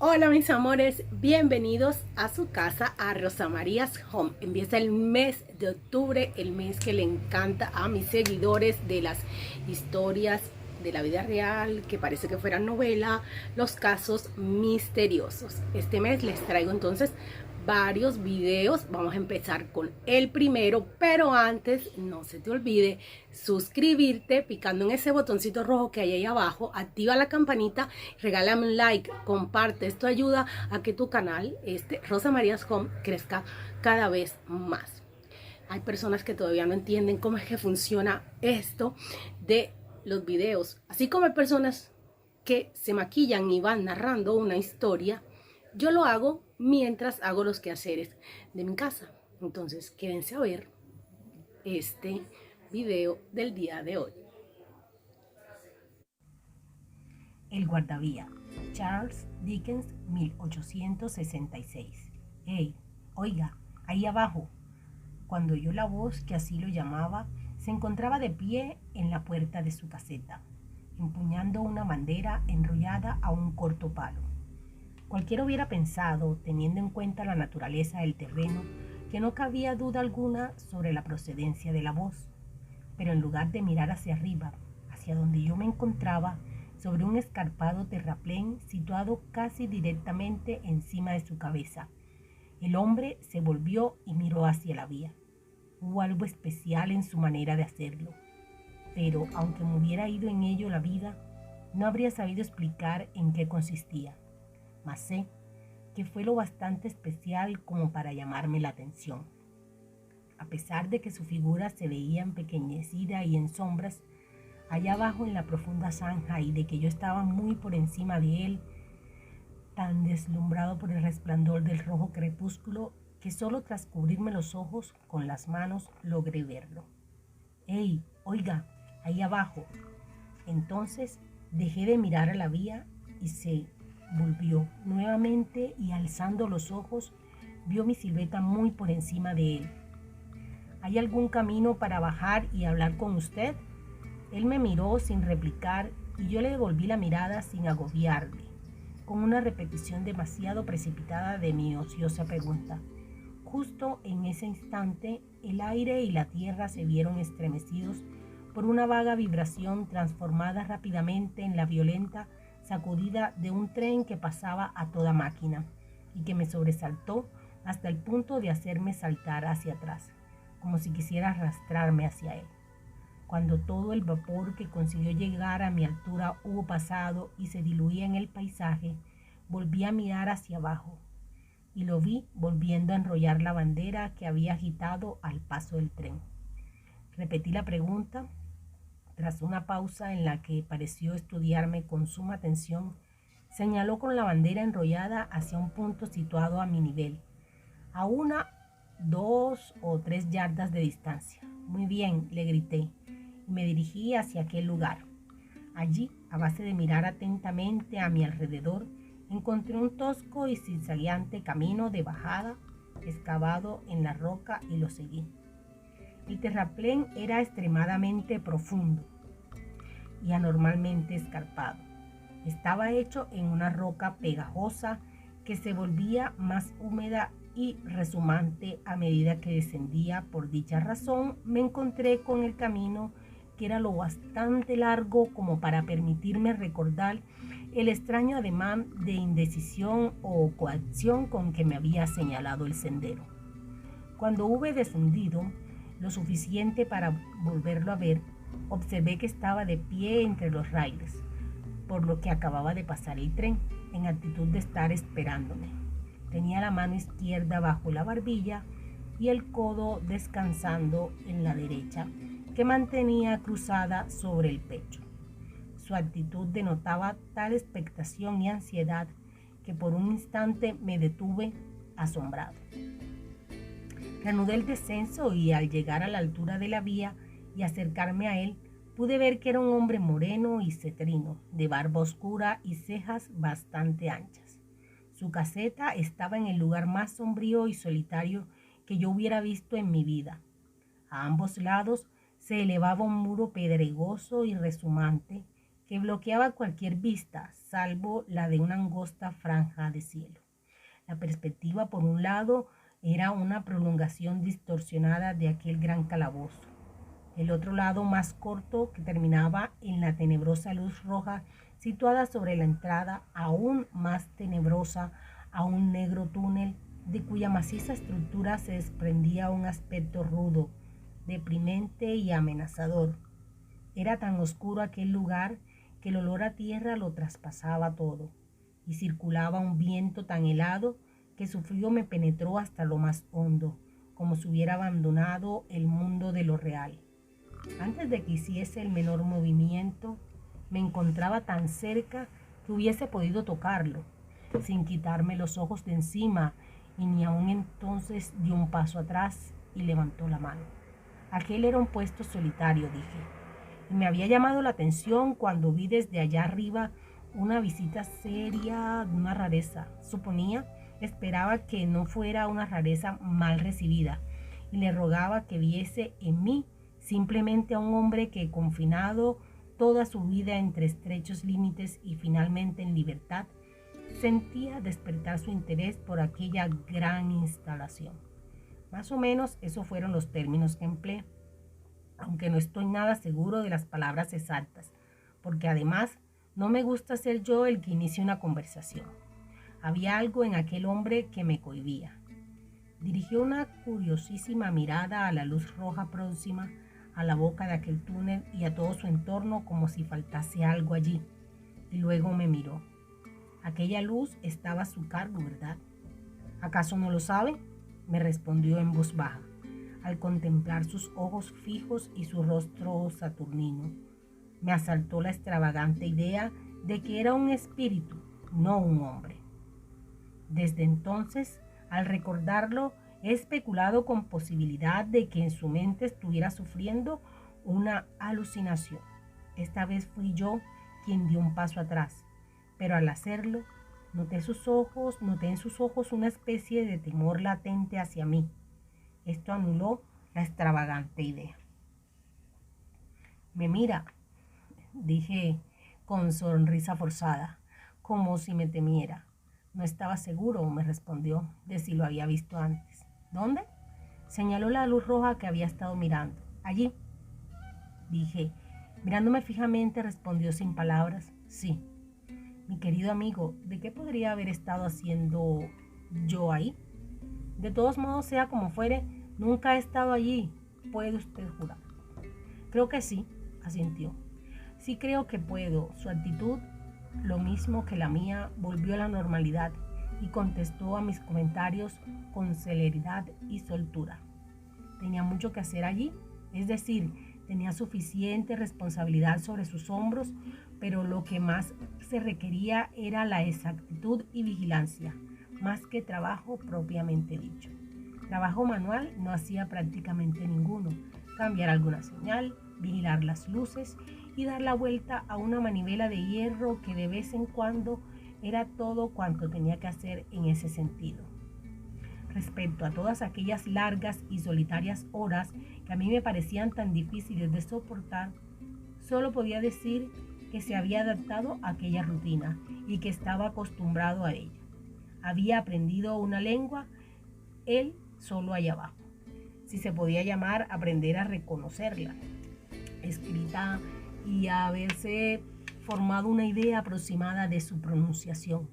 Hola mis amores, bienvenidos a su casa, a Rosa Marías Home. Empieza el mes de octubre, el mes que le encanta a mis seguidores de las historias de la vida real, que parece que fuera novela, los casos misteriosos. Este mes les traigo entonces varios videos. Vamos a empezar con el primero, pero antes no se te olvide suscribirte picando en ese botoncito rojo que hay ahí abajo, activa la campanita, regálame un like, comparte. Esto ayuda a que tu canal, Rosa Marías Home, crezca cada vez más. Hay personas que todavía no entienden cómo es que funciona esto de los videos, así como hay personas que se maquillan y van narrando una historia. Yo lo hago mientras hago los quehaceres de mi casa. Entonces, quédense a ver este video del día de hoy. El guardavía, Charles Dickens, 1866. ¡Ey, oiga, ahí abajo! Cuando oyó la voz que así lo llamaba, se encontraba de pie en la puerta de su caseta, empuñando una bandera enrollada a un corto palo. Cualquiera hubiera pensado, teniendo en cuenta la naturaleza del terreno, que no cabía duda alguna sobre la procedencia de la voz. Pero en lugar de mirar hacia arriba, hacia donde yo me encontraba, sobre un escarpado terraplén situado casi directamente encima de su cabeza, el hombre se volvió y miró hacia la vía. Hubo algo especial en su manera de hacerlo, pero aunque me hubiera ido en ello la vida, no habría sabido explicar en qué consistía. Mas sé que fue lo bastante especial como para llamarme la atención. A pesar de que su figura se veía empequeñecida y en sombras, allá abajo en la profunda zanja, y de que yo estaba muy por encima de él, tan deslumbrado por el resplandor del rojo crepúsculo que solo tras cubrirme los ojos con las manos logré verlo. ¡Ey, oiga, ahí abajo! Entonces dejé de mirar a la vía y se volvió nuevamente, y alzando los ojos vio mi silueta muy por encima de él. ¿Hay algún camino para bajar y hablar con usted? Él me miró sin replicar y yo le devolví la mirada sin agobiarle, con una repetición demasiado precipitada de mi ociosa pregunta. Justo en ese instante, el aire y la tierra se vieron estremecidos por una vaga vibración transformada rápidamente en la violenta sacudida de un tren que pasaba a toda máquina y que me sobresaltó hasta el punto de hacerme saltar hacia atrás, como si quisiera arrastrarme hacia él. Cuando todo el vapor que consiguió llegar a mi altura hubo pasado y se diluía en el paisaje, volví a mirar hacia abajo y lo vi volviendo a enrollar la bandera que había agitado al paso del tren. Repetí la pregunta. Tras una pausa en la que pareció estudiarme con suma atención, señaló con la bandera enrollada hacia un punto situado a mi nivel, a 2 o 3 yardas de distancia. Muy bien, le grité, y me dirigí hacia aquel lugar. Allí, a base de mirar atentamente a mi alrededor, encontré un tosco y zigzagueante camino de bajada excavado en la roca y lo seguí. El terraplén era extremadamente profundo y anormalmente escarpado. Estaba hecho en una roca pegajosa que se volvía más húmeda y rezumante a medida que descendía. Por dicha razón, me encontré con el camino, que era lo bastante largo como para permitirme recordar el extraño ademán de indecisión o coacción con que me había señalado el sendero. Cuando hube descendido lo suficiente para volverlo a ver, observé que estaba de pie entre los raíles, por lo que acababa de pasar el tren, en actitud de estar esperándome. Tenía la mano izquierda bajo la barbilla y el codo descansando en la derecha, que mantenía cruzada sobre el pecho. Su actitud denotaba tal expectación y ansiedad que por un instante me detuve asombrado. Reanudé el descenso y al llegar a la altura de la vía y acercarme a él, pude ver que era un hombre moreno y cetrino, de barba oscura y cejas bastante anchas. Su caseta estaba en el lugar más sombrío y solitario que yo hubiera visto en mi vida. A ambos lados se elevaba un muro pedregoso y rezumante que bloqueaba cualquier vista, salvo la de una angosta franja de cielo. La perspectiva, por un lado, era una prolongación distorsionada de aquel gran calabozo. El otro lado, más corto, que terminaba en la tenebrosa luz roja situada sobre la entrada, aún más tenebrosa, a un negro túnel de cuya maciza estructura se desprendía un aspecto rudo, deprimente y amenazador. Era tan oscuro aquel lugar que el olor a tierra lo traspasaba todo, y circulaba un viento tan helado que su frío me penetró hasta lo más hondo, como si hubiera abandonado el mundo de lo real. Antes de que hiciese el menor movimiento, me encontraba tan cerca que hubiese podido tocarlo, sin quitarme los ojos de encima, y ni aun entonces dio un paso atrás y levantó la mano. Aquel era un puesto solitario, dije, y me había llamado la atención cuando vi desde allá arriba una visita seria de una rareza. Esperaba que no fuera una rareza mal recibida, y le rogaba que viese en mí simplemente a un hombre que, confinado toda su vida entre estrechos límites y finalmente en libertad, sentía despertar su interés por aquella gran instalación. Más o menos esos fueron los términos que empleé, aunque no estoy nada seguro de las palabras exactas, porque además no me gusta ser yo el que inicie una conversación. Había algo en aquel hombre que me cohibía. Dirigió una curiosísima mirada a la luz roja próxima, a la boca de aquel túnel y a todo su entorno, como si faltase algo allí, y luego me miró. Aquella luz estaba a su cargo, ¿verdad? ¿Acaso no lo sabe?, me respondió en voz baja, al contemplar sus ojos fijos y su rostro saturnino. Me asaltó la extravagante idea de que era un espíritu, no un hombre. Desde entonces, al recordarlo, he especulado con posibilidad de que en su mente estuviera sufriendo una alucinación. Esta vez fui yo quien dio un paso atrás, pero al hacerlo, noté en sus ojos una especie de temor latente hacia mí. Esto anuló la extravagante idea. Me mira, dije con sonrisa forzada, como si me temiera. No estaba seguro, me respondió, de si lo había visto antes. ¿Dónde? Señaló la luz roja que había estado mirando. Allí. Dije, mirándome fijamente, respondió sin palabras. Sí. Mi querido amigo, ¿de qué podría haber estado haciendo yo ahí? De todos modos, sea como fuere, nunca he estado allí, puede usted jurar. Creo que sí, asintió. Sí creo que puedo. Su actitud, lo mismo que la mía, volvió a la normalidad y contestó a mis comentarios con celeridad y soltura. Tenía mucho que hacer allí, es decir, tenía suficiente responsabilidad sobre sus hombros, pero lo que más se requería era la exactitud y vigilancia, más que trabajo propiamente dicho. Trabajo manual no hacía prácticamente ninguno. Cambiar alguna señal, vigilar las luces y dar la vuelta a una manivela de hierro que de vez en cuando era todo cuanto tenía que hacer en ese sentido. Respecto a todas aquellas largas y solitarias horas que a mí me parecían tan difíciles de soportar, solo podía decir que se había adaptado a aquella rutina y que estaba acostumbrado a ella. Había aprendido una lengua, él solo allá abajo, si se podía llamar aprender a reconocerla, escrita, y a haberse formado una idea aproximada de su pronunciación.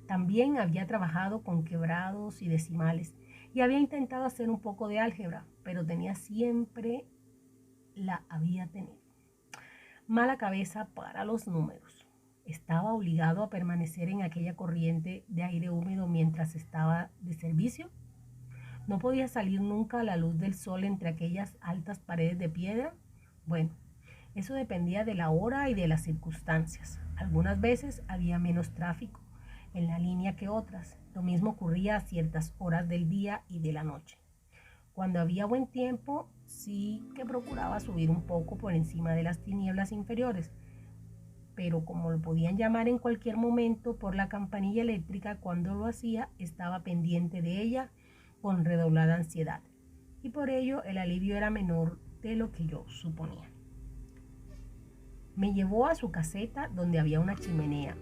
También había trabajado con quebrados y decimales y había intentado hacer un poco de álgebra, pero había tenido mala cabeza para los números. ¿Estaba obligado a permanecer en aquella corriente de aire húmedo mientras estaba de servicio? ¿No podía salir nunca a la luz del sol entre aquellas altas paredes de piedra? Bueno, eso dependía de la hora y de las circunstancias. Algunas veces había menos tráfico en la línea que otras. Lo mismo ocurría a ciertas horas del día y de la noche. Cuando había buen tiempo, sí que procuraba subir un poco por encima de las tinieblas inferiores, pero como lo podían llamar en cualquier momento por la campanilla eléctrica, cuando lo hacía estaba pendiente de ella con redoblada ansiedad, y por ello el alivio era menor de lo que yo suponía. Me llevó a su caseta donde había una chimenea,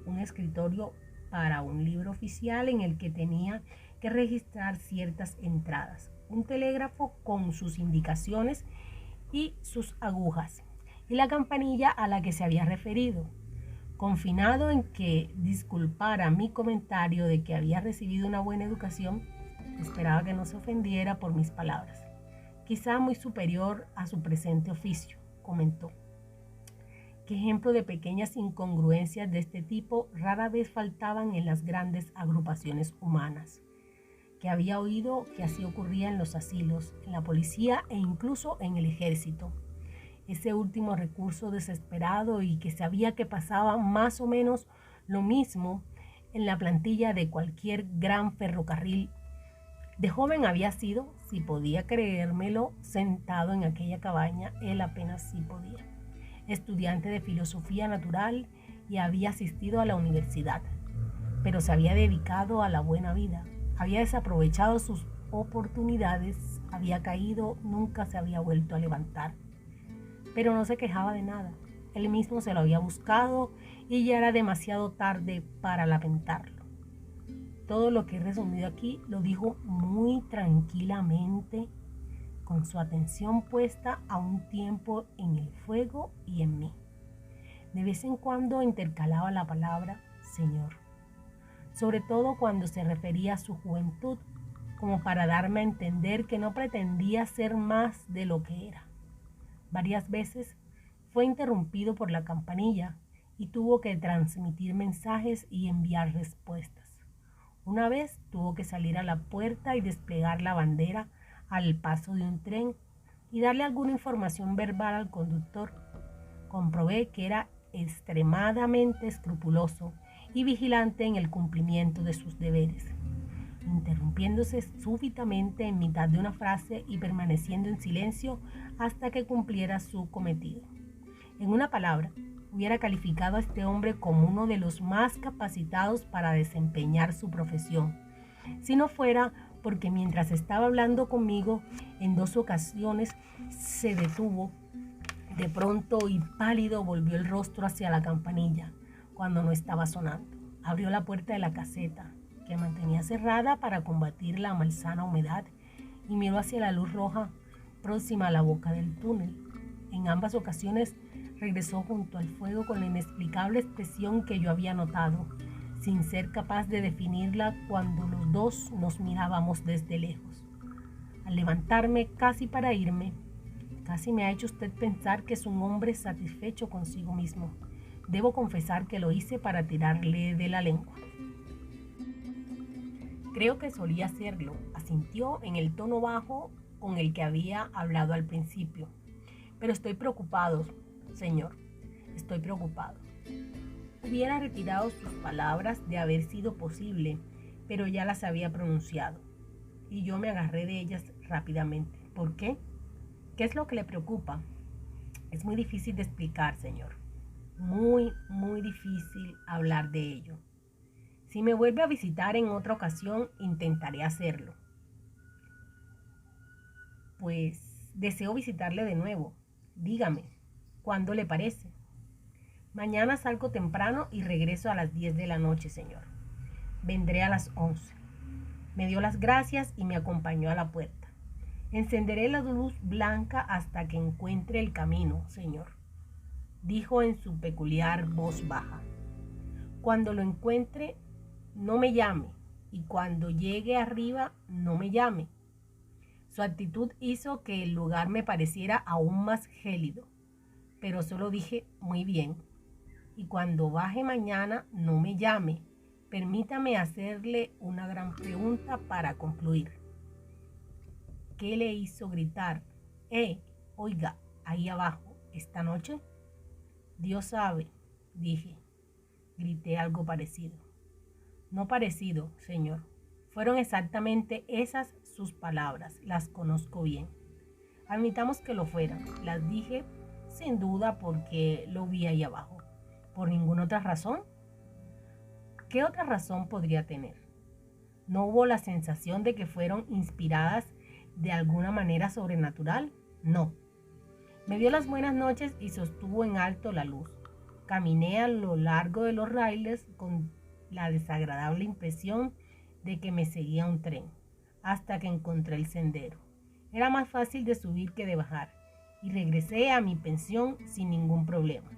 un escritorio para un libro oficial en el que tenía que registrar ciertas entradas, un telégrafo con sus indicaciones y sus agujas, y la campanilla a la que se había referido, confinado en que disculpara mi comentario de que había recibido una buena educación. Esperaba que no se ofendiera por mis palabras. Quizá muy superior a su presente oficio, comentó. Qué ejemplo de pequeñas incongruencias de este tipo rara vez faltaban en las grandes agrupaciones humanas, que había oído que así ocurría en los asilos, en la policía e incluso en el ejército. Ese último recurso desesperado y que sabía que pasaba más o menos lo mismo en la plantilla de cualquier gran ferrocarril. De joven había sido, si podía creérmelo, sentado en aquella cabaña, él apenas si podía, estudiante de filosofía natural y había asistido a la universidad, pero se había dedicado a la buena vida, había desaprovechado sus oportunidades, había caído, nunca se había vuelto a levantar, pero no se quejaba de nada. Él mismo se lo había buscado y ya era demasiado tarde para lamentarlo. Todo lo que he resumido aquí lo dijo muy tranquilamente, con su atención puesta a un tiempo en el fuego y en mí. De vez en cuando intercalaba la palabra Señor, sobre todo cuando se refería a su juventud, como para darme a entender que no pretendía ser más de lo que era. Varias veces fue interrumpido por la campanilla y tuvo que transmitir mensajes y enviar respuestas. Una vez tuvo que salir a la puerta y desplegar la bandera al paso de un tren y darle alguna información verbal al conductor. Comprobé que era extremadamente escrupuloso y vigilante en el cumplimiento de sus deberes, interrumpiéndose súbitamente en mitad de una frase y permaneciendo en silencio hasta que cumpliera su cometido. En una palabra, hubiera calificado a este hombre como uno de los más capacitados para desempeñar su profesión, si no fuera porque mientras estaba hablando conmigo en 2 ocasiones se detuvo. De pronto y pálido volvió el rostro hacia la campanilla cuando no estaba sonando. Abrió la puerta de la caseta, que mantenía cerrada para combatir la malsana humedad, y miró hacia la luz roja próxima a la boca del túnel. En ambas ocasiones regresó junto al fuego con la inexplicable expresión que yo había notado, sin ser capaz de definirla cuando los dos nos mirábamos desde lejos. Al levantarme casi para irme, casi me ha hecho usted pensar que es un hombre satisfecho consigo mismo. Debo confesar que lo hice para tirarle de la lengua. Creo que solía hacerlo, asintió en el tono bajo con el que había hablado al principio. Pero estoy preocupado, señor, estoy preocupado. Hubiera retirado sus palabras de haber sido posible, pero ya las había pronunciado, y yo me agarré de ellas rápidamente. ¿Por qué? ¿Qué es lo que le preocupa? Es muy difícil de explicar, señor. Muy, muy difícil hablar de ello. Si me vuelve a visitar en otra ocasión, intentaré hacerlo. Pues deseo visitarle de nuevo. Dígame, ¿cuándo le parece? Mañana salgo temprano y regreso a las 10 de la noche, señor. Vendré a las 11. Me dio las gracias y me acompañó a la puerta. Encenderé la luz blanca hasta que encuentre el camino, señor, dijo en su peculiar voz baja. Cuando lo encuentre, no me llame, y cuando llegue arriba, no me llame. Su actitud hizo que el lugar me pareciera aún más gélido, pero solo dije muy bien. Y cuando baje mañana, no me llame. Permítame hacerle una gran pregunta para concluir. ¿Qué le hizo gritar? Oiga, ahí abajo, esta noche? Dios sabe, dije. Grité algo parecido. No parecido, señor. Fueron exactamente esas sus palabras. Las conozco bien. Admitamos que lo fueran. Las dije sin duda porque lo vi ahí abajo. ¿Por ninguna otra razón? ¿Qué otra razón podría tener? ¿No hubo la sensación de que fueron inspiradas de alguna manera sobrenatural? No. Me dio las buenas noches y sostuvo en alto la luz. Caminé a lo largo de los raíles con la desagradable impresión de que me seguía un tren, hasta que encontré el sendero. Era más fácil de subir que de bajar, y regresé a mi pensión sin ningún problema.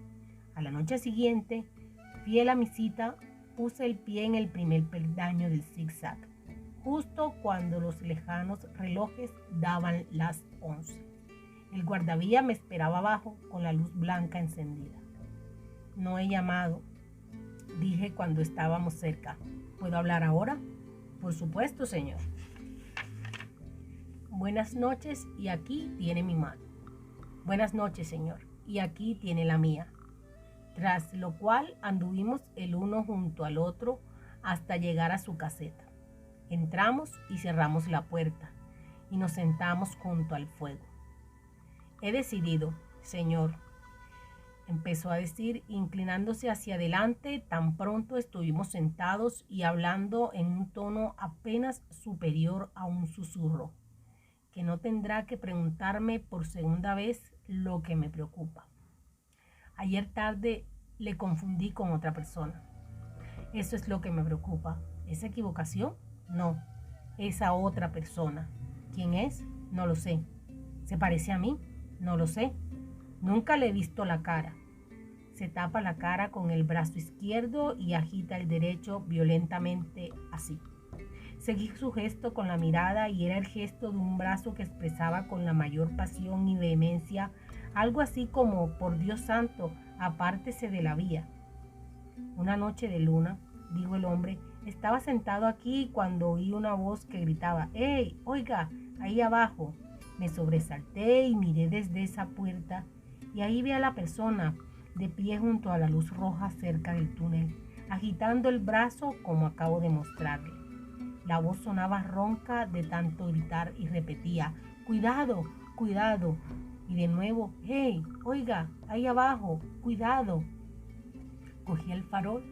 A la noche siguiente, fiel a mi cita, puse el pie en el primer peldaño del zigzag, justo cuando los lejanos relojes daban las 11. El guardavía me esperaba abajo con la luz blanca encendida. No he llamado, dije cuando estábamos cerca. ¿Puedo hablar ahora? Por supuesto, señor. Buenas noches, y aquí tiene mi mano. Buenas noches, señor, y aquí tiene la mía. Tras lo cual anduvimos el uno junto al otro hasta llegar a su caseta. Entramos y cerramos la puerta y nos sentamos junto al fuego. He decidido, señor, empezó a decir, inclinándose hacia adelante tan pronto estuvimos sentados y hablando en un tono apenas superior a un susurro, que no tendrá que preguntarme por segunda vez lo que me preocupa. Ayer tarde le confundí con otra persona. Eso es lo que me preocupa. ¿Esa equivocación? No, esa otra persona. ¿Quién es? No lo sé. ¿Se parece a mí? No lo sé. Nunca le he visto la cara. Se tapa la cara con el brazo izquierdo y agita el derecho violentamente así. Seguí su gesto con la mirada y era el gesto de un brazo que expresaba con la mayor pasión y vehemencia algo así como: por Dios santo, apártese de la vía. Una noche de luna, dijo el hombre, estaba sentado aquí cuando oí una voz que gritaba: ¡Ey, oiga, ahí abajo! Me sobresalté y miré desde esa puerta y ahí vi a la persona de pie junto a la luz roja cerca del túnel, agitando el brazo como acabo de mostrarle. La voz sonaba ronca de tanto gritar y repetía: ¡Cuidado, cuidado! Y de nuevo: ¡Hey, oiga, ahí abajo, cuidado! Cogí el farol,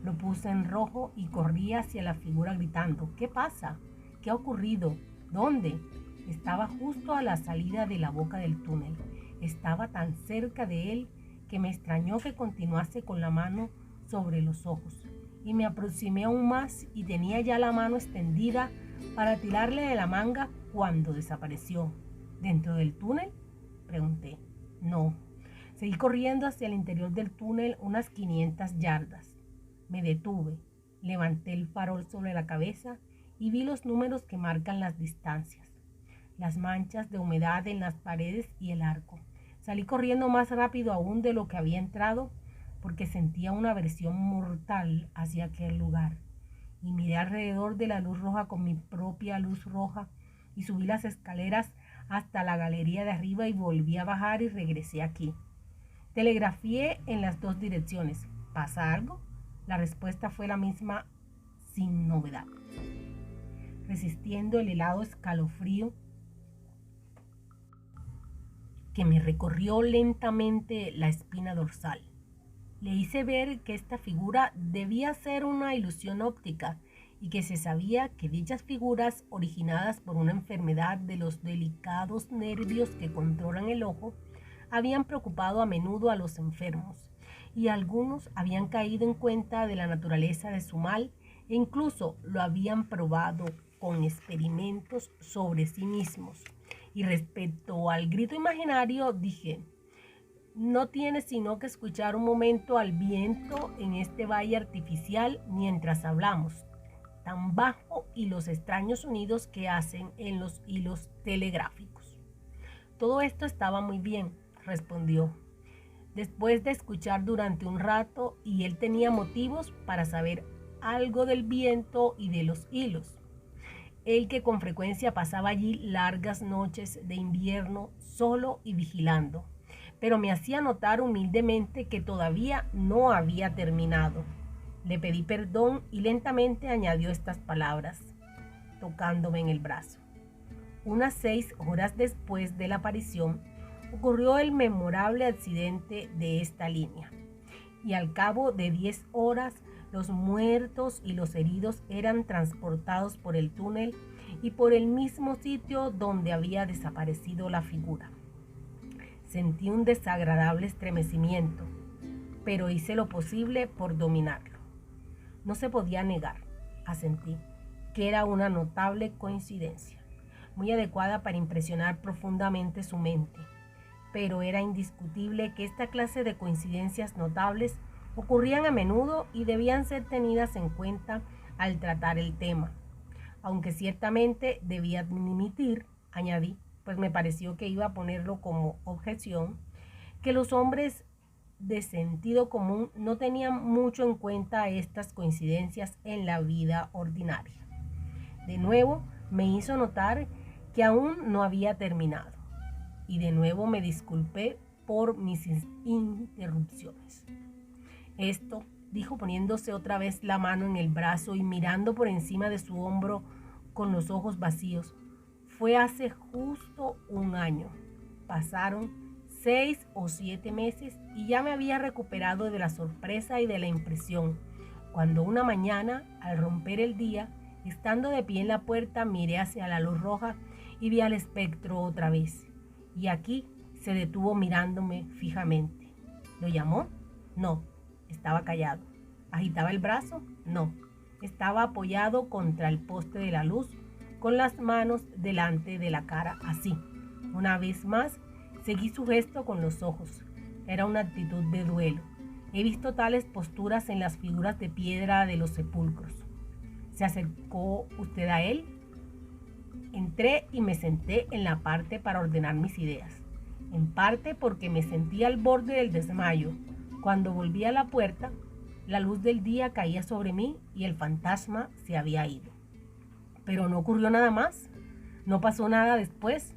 lo puse en rojo y corrí hacia la figura gritando: ¿Qué pasa? ¿Qué ha ocurrido? ¿Dónde? Estaba justo a la salida de la boca del túnel. Estaba tan cerca de él que me extrañó que continuase con la mano sobre los ojos. Y me aproximé aún más y tenía ya la mano extendida para tirarle de la manga cuando desapareció. ¿Dentro del túnel?, pregunté. No. Seguí corriendo hacia el interior del túnel unas 500 yardas. Me detuve, levanté el farol sobre la cabeza y vi los números que marcan las distancias, las manchas de humedad en las paredes y el arco. Salí corriendo más rápido aún de lo que había entrado, porque sentía una aversión mortal hacia aquel lugar. Y miré alrededor de la luz roja con mi propia luz roja y subí las escaleras hasta la galería de arriba y volví a bajar y regresé aquí. Telegrafié en las dos direcciones. ¿Pasa algo? La respuesta fue la misma, sin novedad. Resistiendo el helado escalofrío que me recorrió lentamente la espina dorsal, le hice ver que esta figura debía ser una ilusión óptica y que se sabía que dichas figuras, originadas por una enfermedad de los delicados nervios que controlan el ojo, habían preocupado a menudo a los enfermos, y algunos habían caído en cuenta de la naturaleza de su mal e incluso lo habían probado con experimentos sobre sí mismos. Y respecto al grito imaginario, dije: no tienes sino que escuchar un momento al viento en este valle artificial mientras hablamos, tan bajo, y los extraños sonidos que hacen en los hilos telegráficos. Todo esto estaba muy bien, respondió, después de escuchar durante un rato, y él tenía motivos para saber algo del viento y de los hilos. Él que con frecuencia pasaba allí largas noches de invierno solo y vigilando, pero me hacía notar humildemente que todavía no había terminado. Le pedí perdón y lentamente añadió estas palabras, tocándome en el brazo. Unas 6 horas después de la aparición, ocurrió el memorable accidente de esta línea, y al cabo de 10 horas, los muertos y los heridos eran transportados por el túnel y por el mismo sitio donde había desaparecido la figura. Sentí un desagradable estremecimiento, pero hice lo posible por dominarlo. No se podía negar, asentí, que era una notable coincidencia, muy adecuada para impresionar profundamente su mente. Pero era indiscutible que esta clase de coincidencias notables ocurrían a menudo y debían ser tenidas en cuenta al tratar el tema. Aunque ciertamente debía admitir, añadí, pues me pareció que iba a ponerlo como objeción, que los hombres de sentido común no tenían mucho en cuenta estas coincidencias en la vida ordinaria. De nuevo me hizo notar que aún no había terminado y de nuevo me disculpé por mis interrupciones. Esto, dijo poniéndose otra vez la mano en el brazo y mirando por encima de su hombro con los ojos vacíos, fue hace justo un año. Pasaron 6 o 7 meses y ya me había recuperado de la sorpresa y de la impresión, cuando una mañana, al romper el día, estando de pie en la puerta, miré hacia la luz roja y vi al espectro otra vez. Y aquí se detuvo mirándome fijamente. ¿Lo llamó? No. Estaba callado. ¿Agitaba el brazo? No. Estaba apoyado contra el poste de la luz, con las manos delante de la cara, así. Una vez más, seguí su gesto con los ojos. Era una actitud de duelo. He visto tales posturas en las figuras de piedra de los sepulcros. ¿Se acercó usted a él? Entré y me senté en la parte para ordenar mis ideas. En parte porque me sentía al borde del desmayo. Cuando volví a la puerta, la luz del día caía sobre mí y el fantasma se había ido. Pero no ocurrió nada más. No pasó nada después.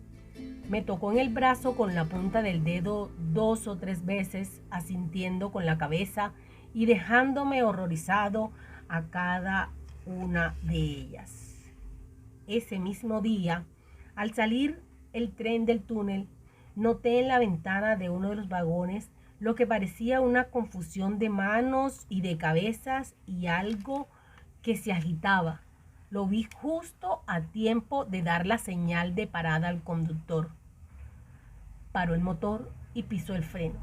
Me tocó en el brazo con la punta del dedo 2 o 3 veces, asintiendo con la cabeza y dejándome horrorizado a cada una de ellas. Ese mismo día, al salir el tren del túnel, noté en la ventana de uno de los vagones lo que parecía una confusión de manos y de cabezas y algo que se agitaba. Lo vi justo a tiempo de dar la señal de parada al conductor. Paró el motor y pisó el freno,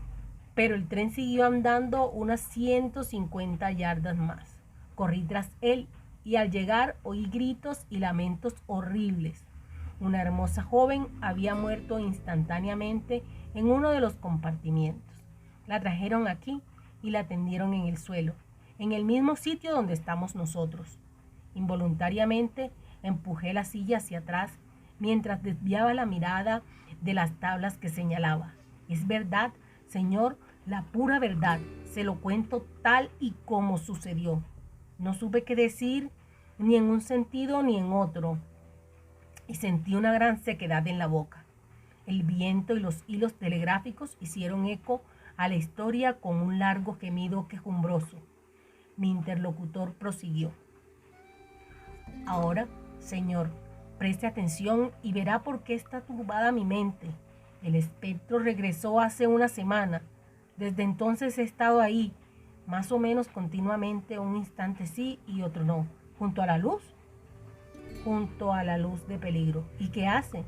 pero el tren siguió andando unas 150 yardas más. Corrí tras él y al llegar oí gritos y lamentos horribles. Una hermosa joven había muerto instantáneamente en uno de los compartimientos. La trajeron aquí y la tendieron en el suelo, en el mismo sitio donde estamos nosotros. Involuntariamente empujé la silla hacia atrás mientras desviaba la mirada de las tablas que señalaba. Es verdad, señor, la pura verdad. Se lo cuento tal y como sucedió. No supe qué decir, ni en un sentido ni en otro, y sentí una gran sequedad en la boca. El viento y los hilos telegráficos hicieron eco a la historia con un largo gemido quejumbroso. Mi interlocutor prosiguió. Ahora, señor, preste atención y verá por qué está turbada mi mente. El espectro regresó hace una semana. Desde entonces he estado ahí, más o menos continuamente, un instante sí y otro no. ¿Junto a la luz? Junto a la luz de peligro. ¿Y qué hace?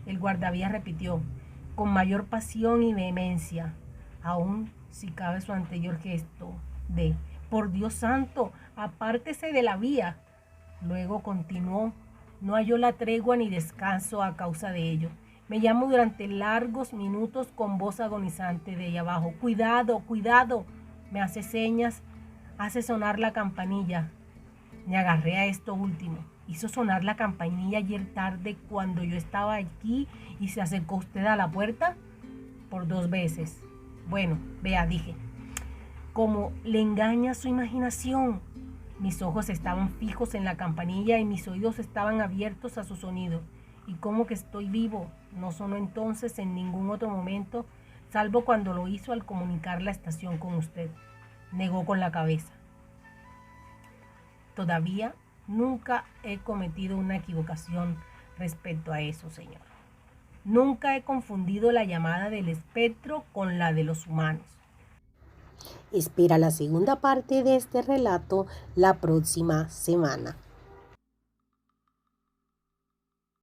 El guardavías repitió, con mayor pasión y vehemencia, aún si cabe su anterior gesto de, por Dios santo, apártese de la vía. Luego continuó, no halló la tregua ni descanso a causa de ello. Me llamó durante largos minutos con voz agonizante de ahí abajo. Cuidado, cuidado. Me hace señas, hace sonar la campanilla. Me agarré a esto último. Hizo sonar la campanilla ayer tarde cuando yo estaba aquí y se acercó usted a la puerta por 2 veces. Bueno, vea, dije, como le engaña su imaginación. Mis ojos estaban fijos en la campanilla y mis oídos estaban abiertos a su sonido. Y como que estoy vivo, no sonó entonces en ningún otro momento, salvo cuando lo hizo al comunicar la estación con usted. Negó con la cabeza. Todavía nunca he cometido una equivocación respecto a eso, señor. Nunca he confundido la llamada del espectro con la de los humanos. Espera la segunda parte de este relato la próxima semana.